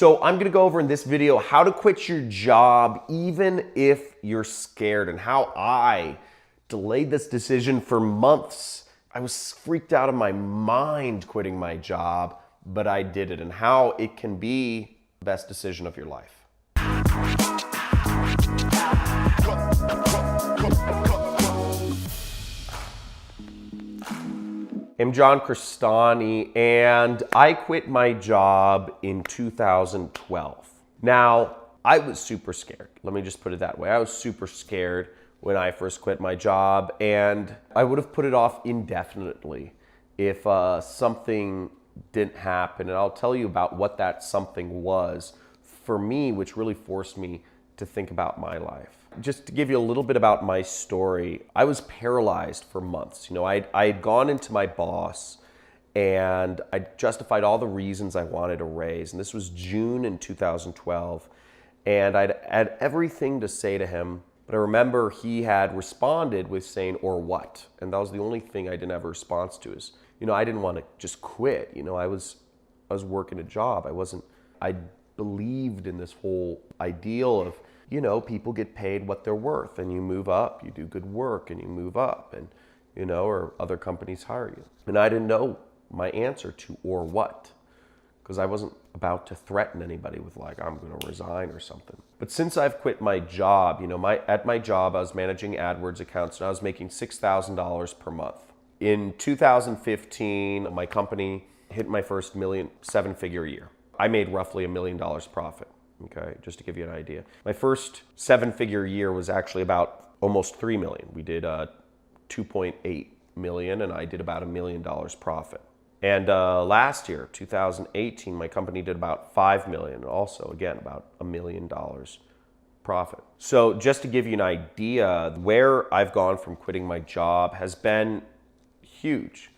So I'm gonna go over in this video how to quit your job even if you're scared, and how I delayed this decision for months. I was freaked out of my mind quitting my job, but I did it, and how it can be the best decision of your life. I'm John Crestani, and I quit my job in 2012. Now, I was super scared. Let me just put it that way. I was super scared when I first quit my job, and I would have put it off indefinitely if something didn't happen. And I'll tell you about what that something was for me, which really forced me to think about my life. Just to give you a little bit about my story, I was paralyzed for months. I had gone into my boss and I justified all the reasons I wanted a raise. And this was June in 2012. And I'd had everything to say to him, but I remember he had responded with saying, "Or what?" And that was the only thing I didn't have a response to. Is, I didn't want to just quit. I was working a job. I believed in this whole ideal of, people get paid what they're worth, and you move up, you do good work and you move up, and, or other companies hire you. And I didn't know my answer to "or what," because I wasn't about to threaten anybody with I'm going to resign or something. But since I've quit my job, at my job, I was managing AdWords accounts, and I was making $6,000 per month. In 2015, my company hit my first seven-figure year. I made roughly $1 million profit. Okay, just to give you an idea. My first seven-figure year was actually about almost $3 million. We did $2.8 million, and I did about $1 million profit. And last year, 2018, my company did about $5 million, and also, again, about $1 million profit. So just to give you an idea, where I've gone from quitting my job has been huge,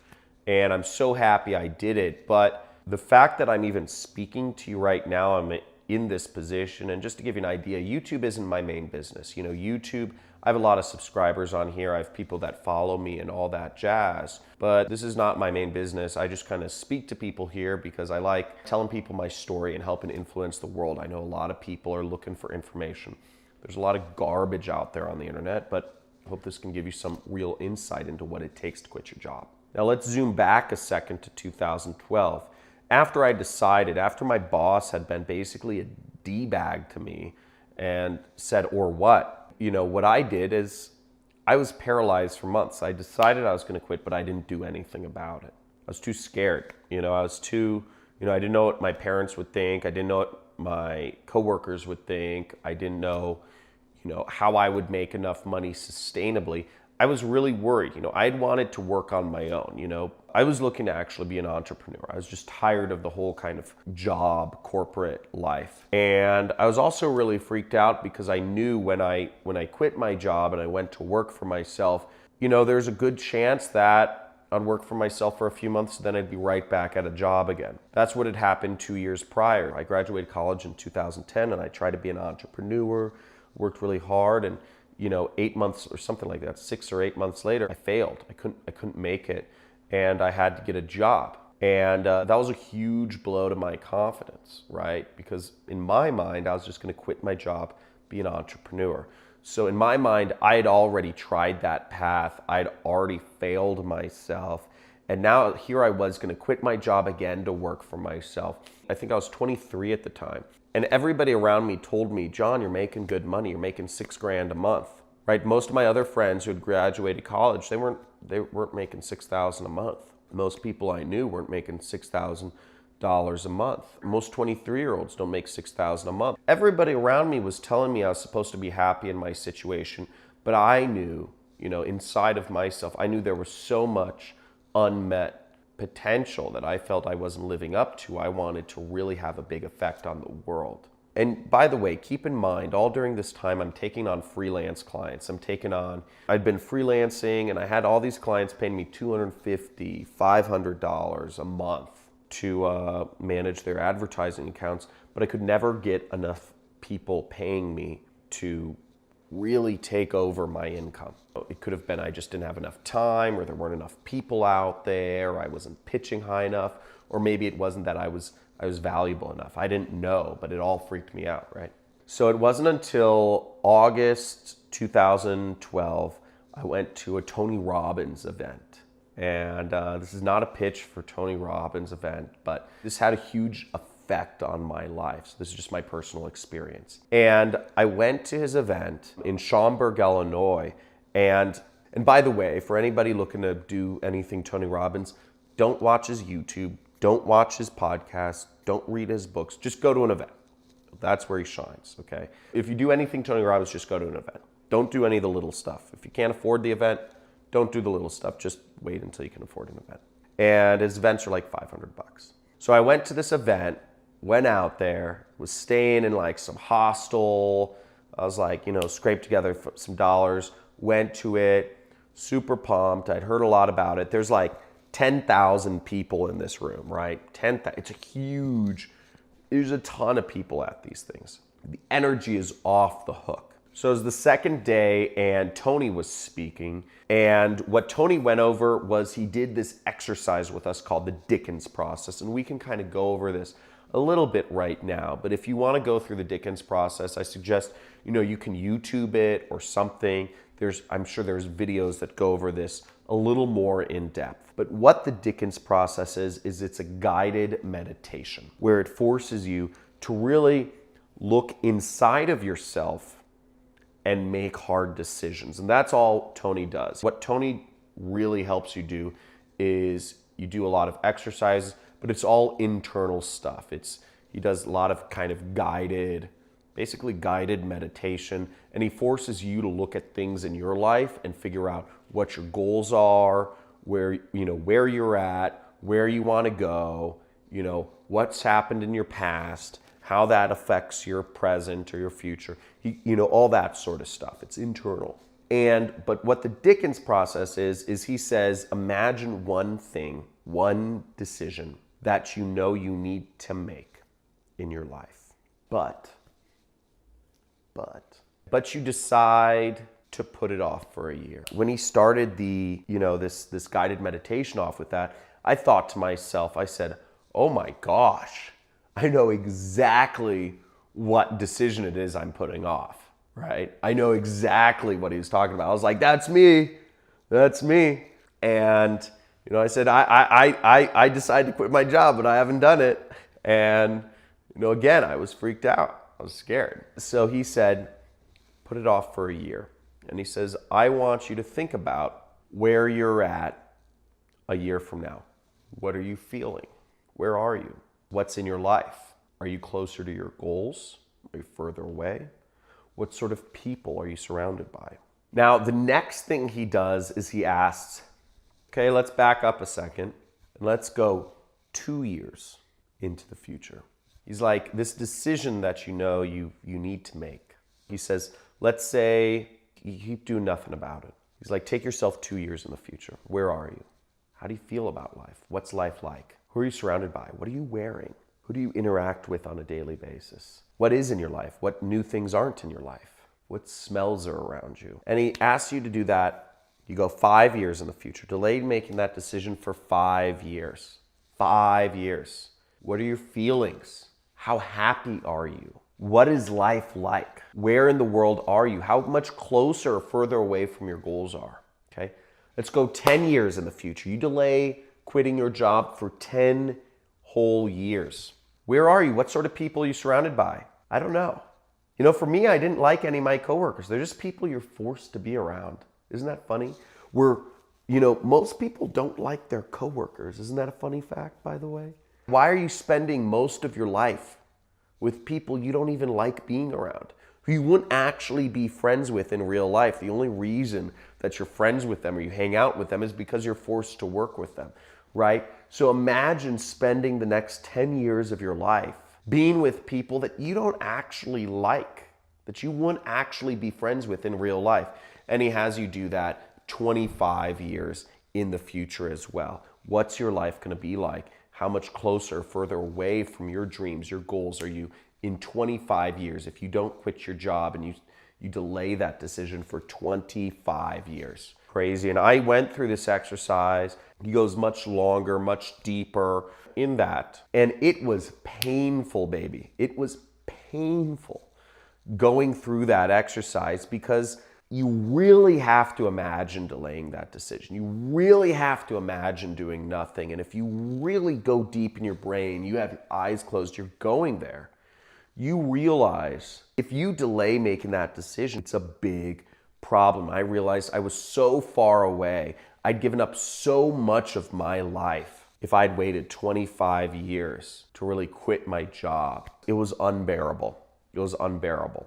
and I'm so happy I did it. But the fact that I'm even speaking to you right now, I'm in this position. And just to give you an idea, YouTube isn't my main business. YouTube, I have a lot of subscribers on here. I have people that follow me and all that jazz. But this is not my main business. I just kind of speak to people here because I like telling people my story and helping influence the world. I know a lot of people are looking for information. There's a lot of garbage out there on the internet, but I hope this can give you some real insight into what it takes to quit your job. Now let's zoom back a second to 2012. After my boss had been basically a D-bag to me and said, "Or what?" What I did is I was paralyzed for months. I decided I was going to quit, but I didn't do anything about it. I was too scared. I didn't know what my parents would think. I didn't know what my coworkers would think. I didn't know, how I would make enough money sustainably. I was really worried. I'd wanted to work on my own. I was looking to actually be an entrepreneur. I was just tired of the whole kind of job, corporate life. And I was also really freaked out because I knew when I quit my job and I went to work for myself, there's a good chance that I'd work for myself for a few months, then I'd be right back at a job again. That's what had happened 2 years prior. I graduated college in 2010 and I tried to be an entrepreneur, worked really hard, and 8 months or something like that, 6 or 8 months later, I failed. I couldn't make it, and I had to get a job. And that was a huge blow to my confidence, right? Because in my mind, I was just going to quit my job, be an entrepreneur. So in my mind, I had already tried that path. I'd already failed myself. And now here I was going to quit my job again to work for myself. I think I was 23 at the time. And everybody around me told me, "John, you're making good money. You're making $6,000 a month." Right? Most of my other friends who had graduated college, they weren't making $6,000 a month. Most people I knew weren't making $6,000 a month. Most 23-year-olds don't make $6,000 a month. Everybody around me was telling me I was supposed to be happy in my situation, but I knew, inside of myself, I knew there was so much unmet potential that I felt I wasn't living up to. I wanted to really have a big effect on the world. And by the way, keep in mind, all during this time, I'm taking on freelance clients. I'd been freelancing, and I had all these clients paying me $250, $500 a month to manage their advertising accounts, but I could never get enough people paying me to really take over my income. It could have been I just didn't have enough time, or there weren't enough people out there, or I wasn't pitching high enough, or maybe it wasn't that I was I was valuable enough. I didn't know, but it all freaked me out, right? So it wasn't until August 2012 I went to a Tony Robbins event. And this is not a pitch for Tony Robbins event, but this had a huge effect on my life. So this is just my personal experience. And I went to his event in Schaumburg, Illinois. And by the way, for anybody looking to do anything Tony Robbins, don't watch his YouTube, don't watch his podcast, don't read his books, just go to an event. That's where he shines, okay? If you do anything Tony Robbins, just go to an event. Don't do any of the little stuff. If you can't afford the event, don't do the little stuff. Just wait until you can afford an event. And his events are like $500. So I went to this event, went out there, was staying in like some hostel. I was like, scraped together some dollars, went to it, super pumped. I'd heard a lot about it. There's like 10,000 people in this room, right? There's a ton of people at these things. The energy is off the hook. So it was the second day and Tony was speaking. And what Tony went over was he did this exercise with us called the Dickens process. And we can kind of go over this a little bit right now. But if you want to go through the Dickens process, I suggest, you can YouTube it or something. I'm sure there's videos that go over this a little more in depth. But what the Dickens process is it's a guided meditation where it forces you to really look inside of yourself and make hard decisions. And that's all Tony does. What Tony really helps you do is you do a lot of exercises, but it's all internal stuff. He does a lot of kind of basically guided meditation, and he forces you to look at things in your life and figure out what your goals are, where you're at, where you want to go, what's happened in your past, how that affects your present or your future, all that sort of stuff. It's internal. But what the Dickens process is he says, imagine one thing, one decision that you need to make in your life. But you decide to put it off for a year. When he started this guided meditation off with that, I thought to myself, I said, oh my gosh, I know exactly what decision it is I'm putting off, right? I know exactly what he was talking about. I was like, that's me. And, I said, I decided to quit my job, but I haven't done it. And, again, I was freaked out. I was scared. So he said, put it off for a year. And he says, I want you to think about where you're at a year from now. What are you feeling? Where are you? What's in your life? Are you closer to your goals? Are you further away? What sort of people are you surrounded by? Now, the next thing he does is he asks, okay, let's back up a second and let's go 2 years into the future. He's like, this decision that you need to make. He says, let's say you keep doing nothing about it. He's like, take yourself 2 years in the future. Where are you? How do you feel about life? What's life like? Who are you surrounded by? What are you wearing? Who do you interact with on a daily basis? What is in your life? What new things aren't in your life? What smells are around you? And he asks you to do that. You go 5 years in the future. Delay making that decision for 5 years. 5 years. What are your feelings? How happy are you? What is life like? Where in the world are you? How much closer or further away from your goals are? Okay? Let's go 10 years in the future. You delay quitting your job for 10 whole years. Where are you? What sort of people are you surrounded by? I don't know. For me, I didn't like any of my coworkers. They're just people you're forced to be around. Isn't that funny? Most people don't like their coworkers. Isn't that a funny fact, by the way? Why are you spending most of your life with people you don't even like being around, who you wouldn't actually be friends with in real life? The only reason that you're friends with them or you hang out with them is because you're forced to work with them, right? So imagine spending the next 10 years of your life being with people that you don't actually like, that you wouldn't actually be friends with in real life. And he has you do that 25 years in the future as well. What's your life going to be like? How much closer, further away from your dreams, your goals are you in 25 years if you don't quit your job and you delay that decision for 25 years? crazy. And I went through this exercise. He goes much longer, much deeper in that. And it was painful, baby. It was painful going through that exercise because you really have to imagine delaying that decision. You really have to imagine doing nothing. And if you really go deep in your brain, you have your eyes closed, you're going there. You realize if you delay making that decision, it's a big problem. I realized I was so far away. I'd given up so much of my life. If I'd waited 25 years to really quit my job, it was unbearable. It was unbearable,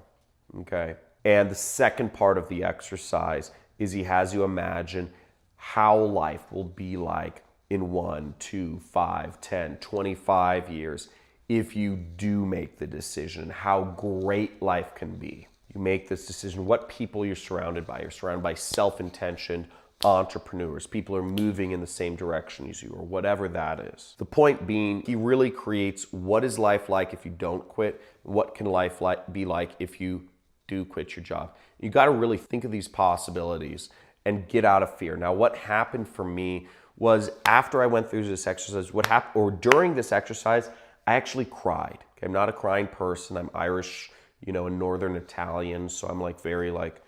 okay? And the second part of the exercise is he has you imagine how life will be like in 1, 2, 5, 10, 25 years if you do make the decision, how great life can be. You make this decision, what people you're surrounded by. You're surrounded by self-intentioned entrepreneurs. People are moving in the same direction as you, or whatever that is. The point being, he really creates what is life like if you don't quit, what can life be like if you do quit your job. You got to really think of these possibilities and get out of fear. Now, what happened for me was after I went through this exercise, what happened, or during this exercise, I actually cried. Okay, I'm not a crying person. I'm Irish, and Northern Italian, so I'm like very like,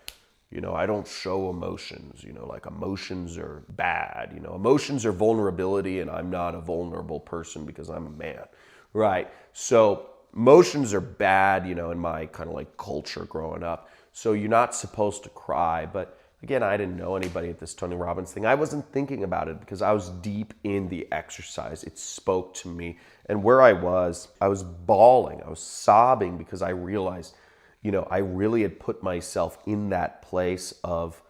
I don't show emotions, like emotions are bad, emotions are vulnerability, and I'm not a vulnerable person because I'm a man, right? So emotions are bad, in my kind of like culture growing up. So you're not supposed to cry. But again, I didn't know anybody at this Tony Robbins thing. I wasn't thinking about it because I was deep in the exercise. It spoke to me. And where I was bawling. I was sobbing because I realized, I really had put myself in that place of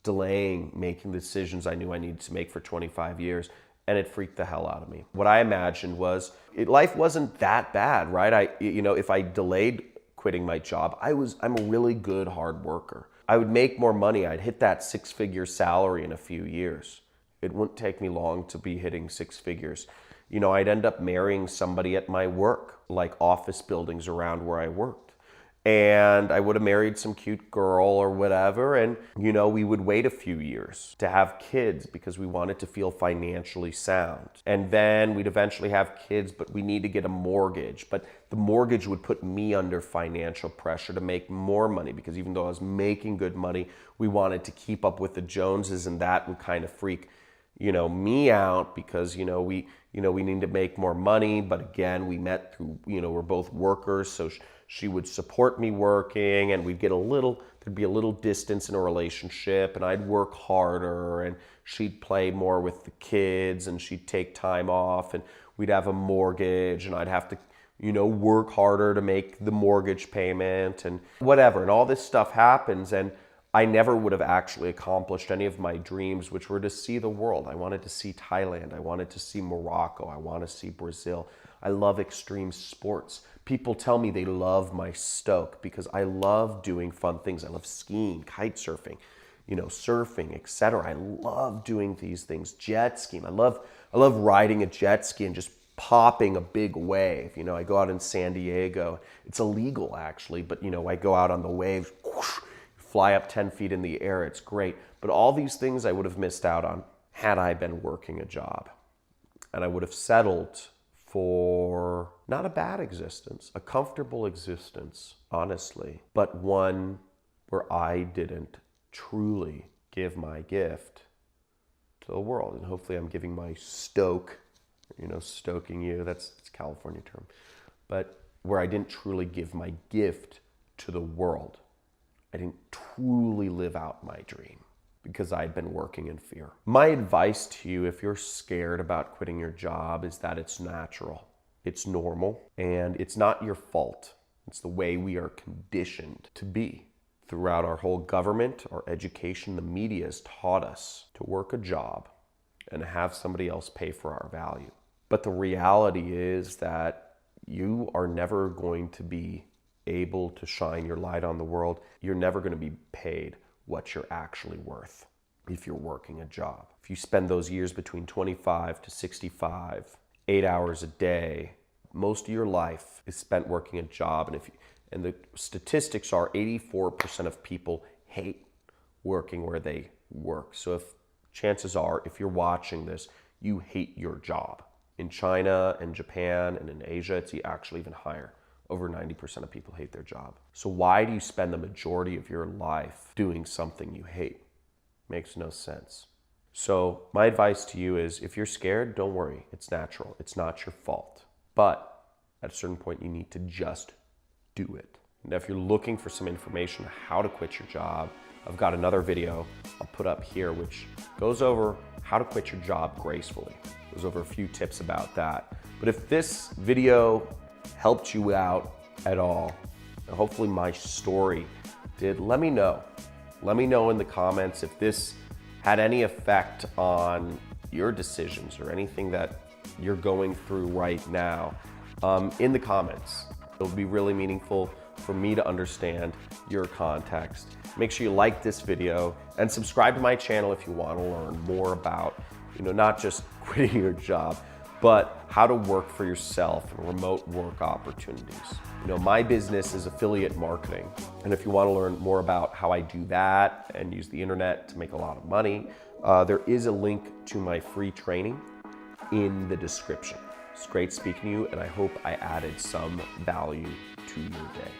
delaying making the decisions I knew I needed to make for 25 years. And it freaked the hell out of me. What I imagined was life wasn't that bad, right? If I delayed quitting my job, I'm a really good hard worker. I would make more money. I'd hit that 6-figure salary in a few years. It wouldn't take me long to be hitting 6 figures. I'd end up marrying somebody at my work, like office buildings around where I worked. And I would have married some cute girl or whatever. And, we would wait a few years to have kids because we wanted to feel financially sound. And then we'd eventually have kids, but we need to get a mortgage. But the mortgage would put me under financial pressure to make more money because even though I was making good money, we wanted to keep up with the Joneses, and that would kind of freak, me out because, we need to make more money. But again, we met through, we're both workers. So she would support me working, and there'd be a little distance in a relationship, and I'd work harder, and she'd play more with the kids, and she'd take time off, and we'd have a mortgage, and I'd have to, work harder to make the mortgage payment and whatever. And all this stuff happens, and I never would have actually accomplished any of my dreams, which were to see the world. I wanted to see Thailand. I wanted to see Morocco. I want to see Brazil. I love extreme sports. People tell me they love my stoke because I love doing fun things. I love skiing, kite surfing, surfing, etc. I love doing these things. Jet skiing. I love riding a jet ski and just popping a big wave. I go out in San Diego. It's illegal actually, but I go out on the waves, whoosh, fly up 10 feet in the air. It's great. But all these things I would have missed out on had I been working a job. And I would have settled for not a bad existence, a comfortable existence, honestly, but one where I didn't truly give my gift to the world. And hopefully I'm giving my stoke, stoking you, it's a California term, but where I didn't truly give my gift to the world. I didn't truly live out my dream because I'd been working in fear. My advice to you, if you're scared about quitting your job, is that it's natural, it's normal, and it's not your fault. It's the way we are conditioned to be. Throughout our whole government, our education, the media has taught us to work a job and have somebody else pay for our value. But the reality is that you are never going to be able to shine your light on the world. You're never going to be paid what you're actually worth if you're working a job. If you spend those years between 25 to 65, 8 hours a day, most of your life is spent working a job. And the statistics are 84% of people hate working where they work. So if chances are, if you're watching this, you hate your job. In China and Japan and in Asia, it's actually even higher. Over 90% of people hate their job. So why do you spend the majority of your life doing something you hate? Makes no sense. So my advice to you is, if you're scared, don't worry. It's natural. It's not your fault. But at a certain point, you need to just do it. And if you're looking for some information on how to quit your job, I've got another video I'll put up here which goes over how to quit your job gracefully. Goes over a few tips about that. But if this video helped you out at all, and hopefully my story did, let me know. Let me know in the comments if this had any effect on your decisions or anything that you're going through right now. In the comments, it'll be really meaningful for me to understand your context. Make sure you like this video and subscribe to my channel if you want to learn more about, not just quitting your job, but how to work for yourself and remote work opportunities. My business is affiliate marketing. And if you want to learn more about how I do that and use the internet to make a lot of money, there is a link to my free training in the description. It's great speaking to you, and I hope I added some value to your day.